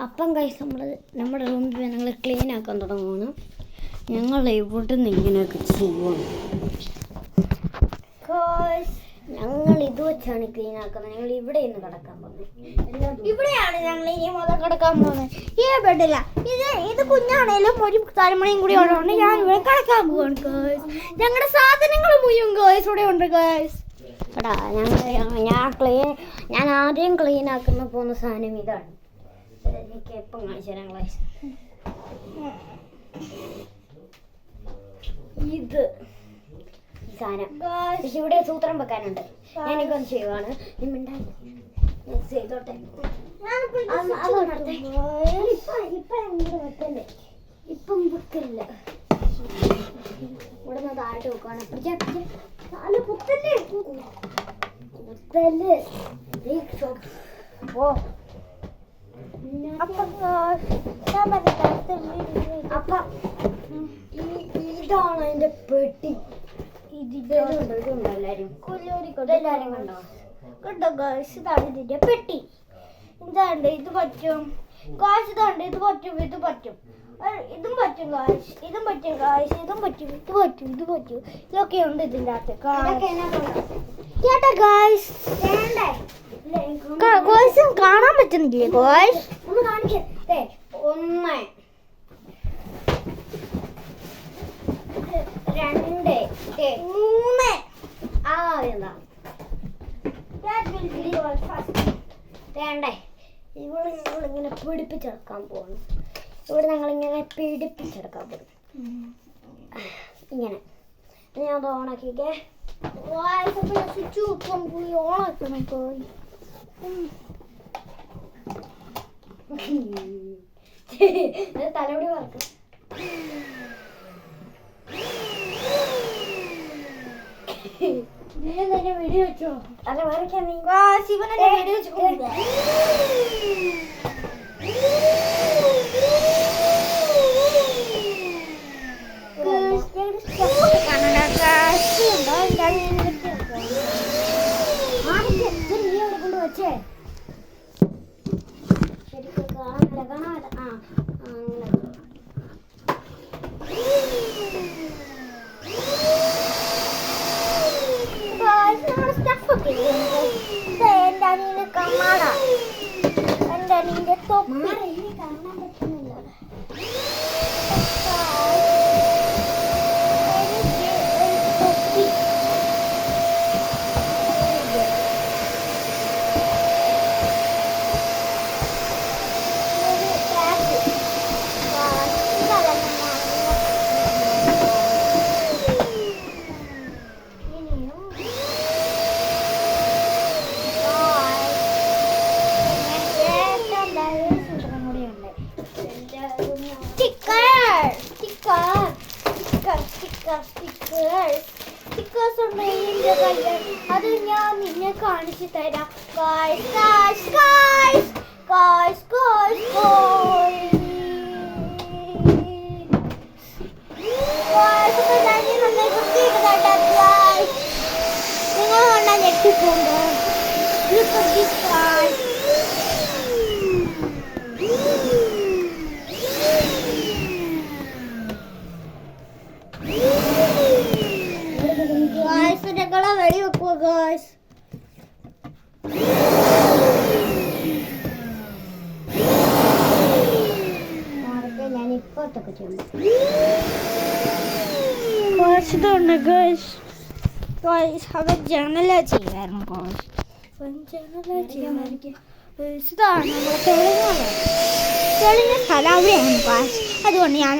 അപ്പം കഴിച്ച് നമ്മുടെ റൂമിൽ ഞങ്ങൾ ക്ലീൻ ആക്കാൻ തുടങ്ങുന്നു. ഞങ്ങൾ ഇവിടെ നിന്ന് ഇങ്ങനെയൊക്കെ ചെയ്യുന്നു. ഞങ്ങൾ ഇത് വെച്ചാണ് ക്ലീൻ ആക്കുന്നത്. ഞങ്ങൾ ഇവിടെ നിന്ന് കിടക്കാൻ പോകുന്നത്. ഇവിടെയാണ് ഞങ്ങൾ ഇനി മുതൽ കിടക്കാൻ പോകുന്നത്. ഈ ബെഡില്ല. ഇത് കുഞ്ഞാണേലും ഒരു തലമുറയും കൂടി ഉള്ളതുകൊണ്ട് ഞാൻ ഇവിടെ കിടക്കാൻ പോവാണ് ഗേൾസ്. ഞങ്ങളുടെ സാധനങ്ങൾ മുഴുവൻ ഗേൾസ് ഇവിടെ ഉണ്ട് ഗേൾസ്. എടാ ഞാൻ ആദ്യം ക്ലീൻ ആക്കുന്ന പോകുന്ന സാധനം ഇതാണ്. എനിക്ക് എപ്പം കാണിച്ചു തരാം ഗേൾസ്. ഇത് സാധനം പക്ഷെ ഇവിടെ സൂത്രം വെക്കാനുണ്ട്. ഞാനിപ്പം ചെയ്യുവാണ്. ചെയ്തോട്ടെ. ഇപ്പം വെക്കില്ല. ഇവിടെ നിന്ന് താഴോട്ട് വെക്കുവാണ്. ഇതാണ് അതിന്റെ പെട്ടി. എല്ലാരും കണ്ടോ? കണ്ടോ ഗേൾസ്? ഇതാണ് ഇതിന്റെ പെട്ടി. ഇതാണ്ട് ഇത് പറ്റും കാശ്. ഇതാണ്ട് ഇത് പറ്റും, ഇത് പറ്റും, ഇതും പറ്റും കാശ്, ഇതും പറ്റും കാശ്, ഇതും പറ്റും, ഇത് പറ്റും, ഇത് പറ്റും. ഇതൊക്കെ ഉണ്ട് ഇതിൻ്റെ അകത്ത് കേട്ടാ ഗേൾസ്. ഗേൾസ് കാണാൻ പറ്റുന്നില്ലേ ഗേൾസ്? ഒന്ന് കാണിക്കേ. 1 2 3 എന്താ വേണ്ടേ? ഇവിടെ ഞങ്ങളിങ്ങനെ പിടിപ്പിച്ചെടുക്കാൻ പോകുന്നു. ഇവിടെ ഞങ്ങളിങ്ങനെ പിടിപ്പിച്ചെടുക്കാൻ പോകും. ഇങ്ങനെ ഞാൻ അത് ഓണാക്കിക്കേ. സ്വിച്ച് പോയി ഓണാക്കണം പോയി. തലമുടി വർക്ക് വീഡിയോ വെച്ചോ? അല്ല വരയ്ക്കാൻ നീ ശിവനെ വീഡിയോ വെച്ചു. കൊണ്ട് വെച്ചേ ശരിക്കും കാണാനല്ല കാണാനല്ല. അങ്ങനെ എന്റെ അനിയന് കമ്മാട. എന്റെ അനിയന്റെ തൊപ്പി കാണാൻ പറ്റുന്നില്ല. സ്റ്റിക്കേഴ്സ് ഉണ്ട് ഇതിന്റെ കയ്യിൽ. അത് ഞാൻ നിന്നെ കാണിച്ചു തരാം. നിങ്ങൾ കണ്ടാൽ ഞെട്ടിപ്പോണ്ട്. വെടി വെക്കുക ഗേൾസ്. ഞാൻ ഇപ്പത്തൊക്കെ ചെയ്യും. ഇതുണ്ട് ഗേൾസ്. അത് ജനല ചെയ്യായിരുന്നു. ഇതാണ് നമ്മുടെ തെളിഞ്ഞ സ്ഥലം അവിടെയാണ് ഗേൾസ്. അതുകൊണ്ട് ഞാൻ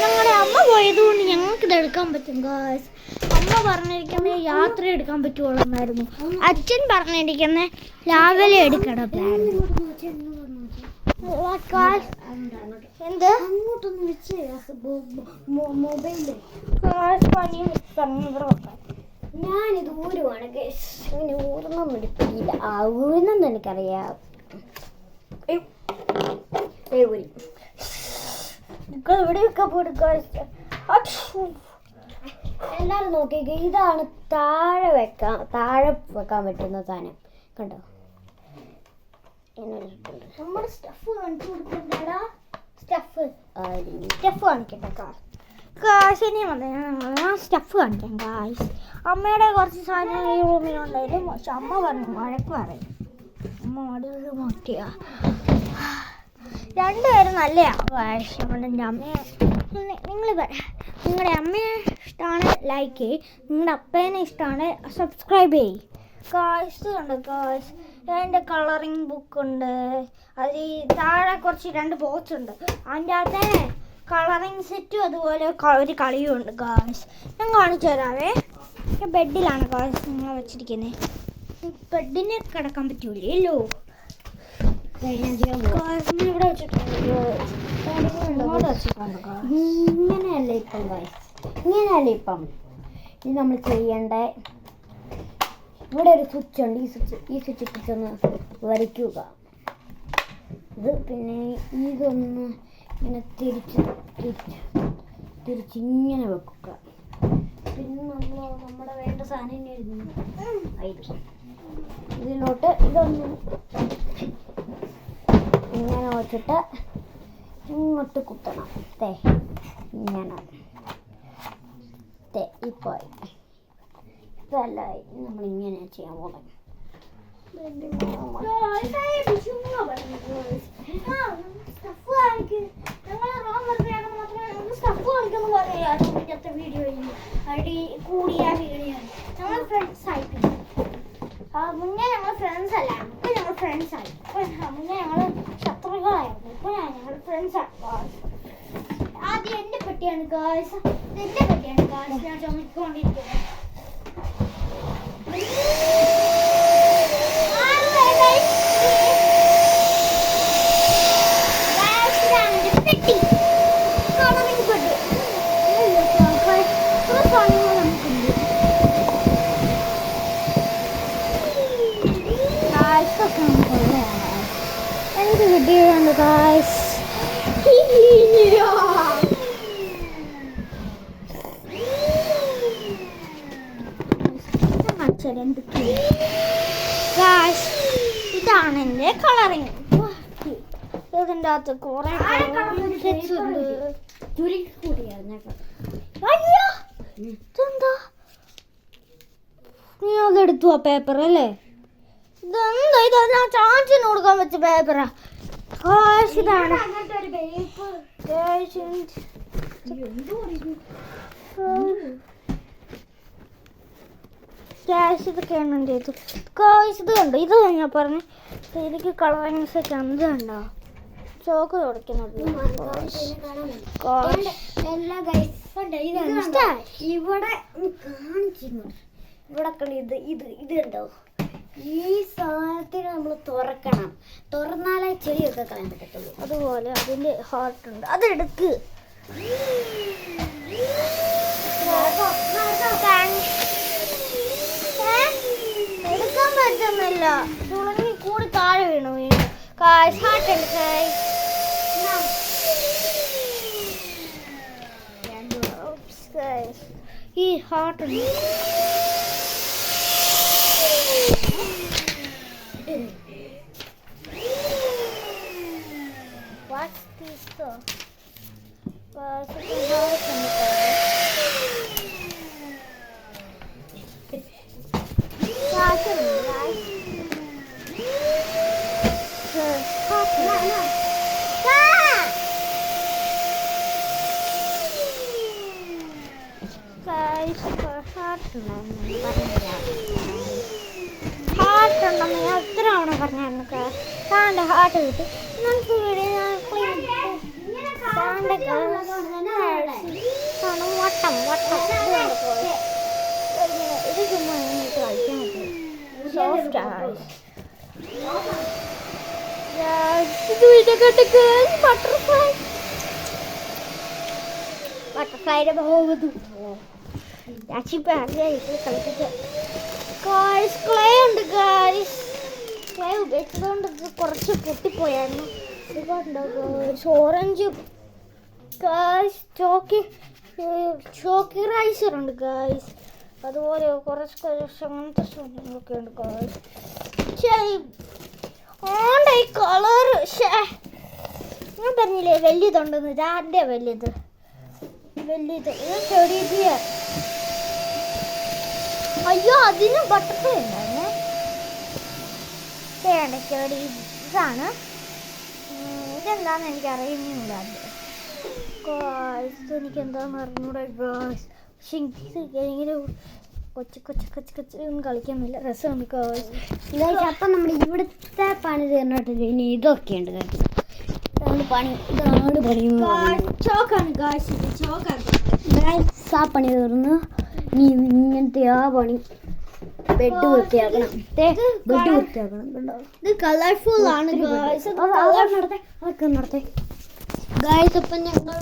ഞങ്ങളുടെ അമ്മ പോയതുകൊണ്ട് ഞങ്ങൾക്ക് ഇത് എടുക്കാൻ പറ്റും ഗേൾസ്. അമ്മ പറഞ്ഞിരിക്കുന്നത് യാത്ര എടുക്കാൻ പറ്റുള്ളൂ. അച്ഛൻ പറഞ്ഞിരിക്കുന്നത് രാവിലെ എടുക്കണം. എന്ത് അങ്ങോട്ടൊന്ന് വെച്ച് മൊബൈല് ഞാനിത് ഊരുവാണ്. ഇങ്ങനെ ഊരുന്നൊന്നും എടുക്കില്ല. ഊരുന്നെന്ന് എനിക്കറിയാം. എവിടെയൊക്കെ പോയിട്ട് എല്ലാവരും നോക്കിക്കേ. ഇതാണ് താഴെ വെക്കാൻ പറ്റുന്ന സാധനം. കണ്ടോ ഇങ്ങനെ ഇട്ടിട്ടുണ്ട്. നമ്മുടെ സ്റ്റഫ് കാണിച്ചു കൊടുക്കണ്ടാ. സ്റ്റഫ് കാണിക്കട്ടെ കാശ്. ഇനി വന്നാൽ സ്റ്റഫ് കാണിക്കാം കാശ്. അമ്മയുടെ കുറച്ച് സാധനങ്ങൾ ഈ റൂമിലുണ്ടായിരുന്നു. പക്ഷെ അമ്മ പറഞ്ഞു വഴക്ക് പറയും. അമ്മ ഓർഡർ മാറ്റിയ രണ്ടുപേരും നല്ലതാണ് കാശ്. എൻ്റെ അമ്മയെ നിങ്ങളുടെ അമ്മയെ ഇഷ്ടമാണ് ലൈക്ക് ചെയ്യ്, നിങ്ങളുടെ അപ്പേനെ ഇഷ്ടമാണ് സബ്സ്ക്രൈബ് ചെയ്യ്. കാശ് ഉണ്ട് കാശ്. എൻ്റെ കളറിങ് ബുക്കുണ്ട്. അത് ഈ താഴെ കുറച്ച് 2 ബോക്സ് ഉണ്ട്. അതിൻ്റെ അകത്തെ കളറിങ് സെറ്റും അതുപോലെ ഒരു കളിയും ഉണ്ട് കാശ്. ഞാൻ കാണിച്ചു തരാവേ. ബെഡിലാണ് കാശ് നിങ്ങളെ വെച്ചിരിക്കുന്നത്. ബെഡിനെ കിടക്കാൻ പറ്റൂലല്ലോ. ഇവിടെ വെച്ചിട്ടുണ്ട്. ഇങ്ങനെയല്ല ഇപ്പം ഗൈസ്, ഇങ്ങനെയല്ല ഇപ്പം. ഇത് നമ്മൾ ചെയ്യേണ്ട, ഇവിടെ ഒരു സ്വിച്ച് ഉണ്ട്. ഈ സ്വിച്ച് ഇട്ടിട്ടൊന്ന് വരയ്ക്കുക. ഇത് പിന്നെ ഇതൊന്ന് ഇങ്ങനെ തിരിച്ച് ഇങ്ങനെ വെക്കുക. പിന്നെ നമ്മുടെ വേണ്ട സാധനം ആയിരിക്കും. ഇതിലോട്ട് ഇതൊന്ന് ഇങ്ങനെ വെച്ചിട്ട് ഇങ്ങോട്ട് കുത്തണം. ഇങ്ങനെ ഇപ്പോൾ ഇതല്ലായി. നമ്മളിങ്ങനെ ചെയ്യാൻ പോകുന്നത്. മുന്നേ ഞങ്ങൾ ഫ്രണ്ട്സ് അല്ല, ഇപ്പൊ ഞങ്ങൾ ഫ്രണ്ട്സ് ആയി. മുന്നേ ഞങ്ങൾ ശത്രുക്കളായിരുന്നു, ഇപ്പൊ ഞങ്ങൾ ഫ്രണ്ട്സ് ആണ്. ആദ്യം എന്റെ പെട്ടിയാണ് ഗേൾസ്, എന്റെ പെട്ടിയാണ് ഗേൾസ്. ഞാൻ ചുമക്കൊണ്ടിരിക്കുന്നത്. എനിക്ക് കിട്ടിയിട്ടുണ്ട് ഗായ്സ്. ഇതാണ് എൻ്റെ കളറിങ്. ഇതിൻ്റെ അകത്ത് കുറെ ഇതെന്താ? നീ അതെടുത്തു ആ പേപ്പർ അല്ലേ? ഇതെന്താ? ഇത് ഞാൻ ചാൻസിന് കൊടുക്കാൻ വെച്ച പേപ്പറാ. ഇതാണ് ക്യാഷ്. ഇതൊക്കെയാണ് എൻ്റെ ഇത് കാശ്. ഇത് കണ്ടോ? ഇത് ഞാൻ പറഞ്ഞു എനിക്ക് കളറിങ് സെറ്റ് ആണ്. ഇത് കണ്ടോ? ചോക്ക് തുടയ്ക്കുന്നത്. ഇവിടെ ഇത് കണ്ടോ? ഈ സാധനത്തിന് നമ്മൾ തുറക്കണം. തുറന്നാലേ ചെടിയൊക്കെ കളയാൻ പറ്റത്തുള്ളൂ. അതുപോലെ അതിൻ്റെ ഹാർട്ട് ഉണ്ട്. അതെടുക്ക്. എടുക്കാൻ പറ്റുന്നില്ല. തുളങ്ങി കൂടി താഴെ വീണു. ഹാർട്ട് ഉണ്ട്. ഈ ഹാർട്ട് ഉണ്ട്. What's this stuff? ഹാർട്ട് ഉണ്ടെന്ന് ഞാൻ എത്ര തവണ പറഞ്ഞായിരുന്നു. താൻ്റെ ഹാർട്ട് കിട്ടി. നമുക്ക് വട്ടം വട്ടം ഇത് ചുമ്മാ കളിക്കാൻ ബട്ടർഫ്ലൈ. ബട്ടർഫ്ലൈയുടെ പോകുന്നു. കളിപ്പിച്ച ക്ലേ ഉണ്ട് ഗായ്സ്. ക്ലേ ഉപയോഗിച്ചതുകൊണ്ട് ഇത് കുറച്ച് പൊട്ടിപ്പോയായിരുന്നു. ഇതുകൊണ്ടോ ഓറഞ്ച് ഗായ്സ്. ചോക്കി റൈസർ ഉണ്ട് ഗായ്സ്. അതുപോലെ കുറച്ച് അങ്ങനത്തെ സാധനങ്ങളൊക്കെ ഉണ്ട് ഗായ്സ്. ഓണ്ട ഈ കളർ ഞാൻ പറഞ്ഞില്ലേ വലിയതുണ്ടെന്ന് ആരുടെ വലിയത് ഇത് ചെടി ബിയർ. അയ്യോ അതിന് ബട്ടർഫ്ലൈ ഉണ്ടായിരുന്നേ. ചെടി ഇതാണ്. ഇതെന്താന്ന് എനിക്ക് അറിയുന്നില്ല. എനിക്ക് എന്താന്ന് അറിഞ്ഞൂടെ ഗായ്സ്. പക്ഷെ ഇങ്ങനെ കൊച്ചു കളിക്കാൻ നല്ല രസമാണ് ഗായ്സ്. അപ്പം നമ്മുടെ ഇവിടുത്തെ പണി തീർന്നിട്ടില്ല. ഇനി ഇതൊക്കെയുണ്ട് ഇതാണ് പണി. ചോക്കാണ് ഗായ്സ്. ഗായ്സ് ആ പണി തീർന്നു. ഇനി ഇങ്ങനത്തെ ആ പണി ബെഡ് വൃത്തിയാക്കണം. ബെഡ് വൃത്തിയാക്കണം. ഇത് കളർഫുൾ ആണ് ഗായ്സ്. അതൊക്കെ നടത്തേ ഗായ്സ്. അപ്പം ഞങ്ങൾ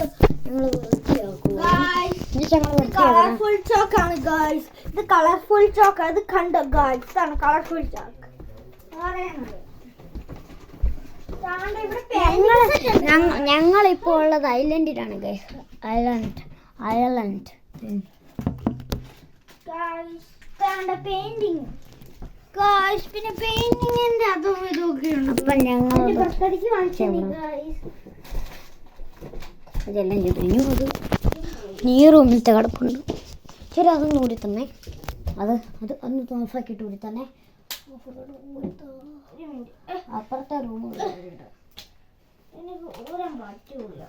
കളർഫുൾ ചോക്കാണ് ഗായ്സ്. ഇത് കളർഫുൾ ചോക്ക്. അത് കണ്ടോ ഗായ്സ്. ഇതാണ് കളർഫുൾ ചോക്ക്. ഞങ്ങളിപ്പോൾ ഉള്ളത് ഐലൻഡിലാണ് ഗൈസ്. Ireland painting guys. പിന്നെ പെയിന്റിങ്ങിന്റെ അതും ഇതൊക്കെ ഉണ്ട്. അപ്പം ഞങ്ങൾ അതെല്ലാം ചെയ്തു. ഇനി അത് നീ റൂമിലത്തെ കിടപ്പുണ്ട്. ശരി അതൊന്നും കൂടി തന്നെ. അത് ഓഫാക്കിയിട്ട് കൂടി തന്നെ. അപ്പുറത്തെ റൂം ഊരാൻ പറ്റിയല്ലോ.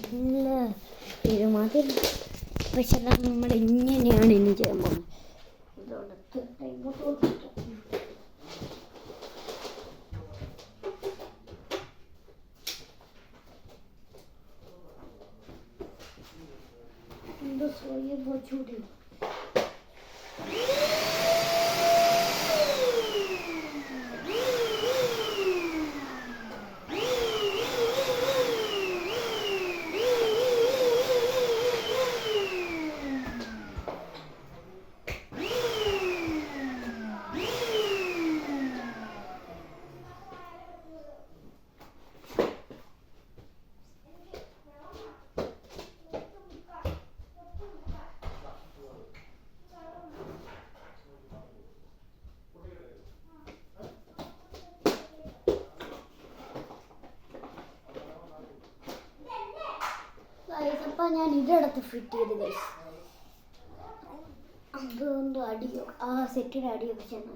പിന്നെ തിരുമാതിരി പക്ഷെ നമ്മൾ ഇങ്ങനെയാണ് ഇനി ചെയ്യാൻ പോകുന്നത്. എന്തോ സ്വയം ചൂടി അപ്പം ഞാൻ ഇതെടുത്ത് ഫിറ്റ് ചെയ്ത് ഗൈസ്. അതൊന്നും അടിയോ ആ സെറ്റിന് അടിയൊക്കെ ചെന്നു.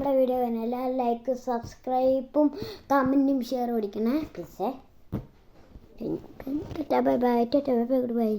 നമ്മുടെ വീഡിയോ തന്നെ എല്ലാവരും ലൈക്ക് സബ്സ്ക്രൈബും കമൻറ്റും ഷെയർ അടിക്കണേ പ്ലീസേ. Bye bye. Tata bye by.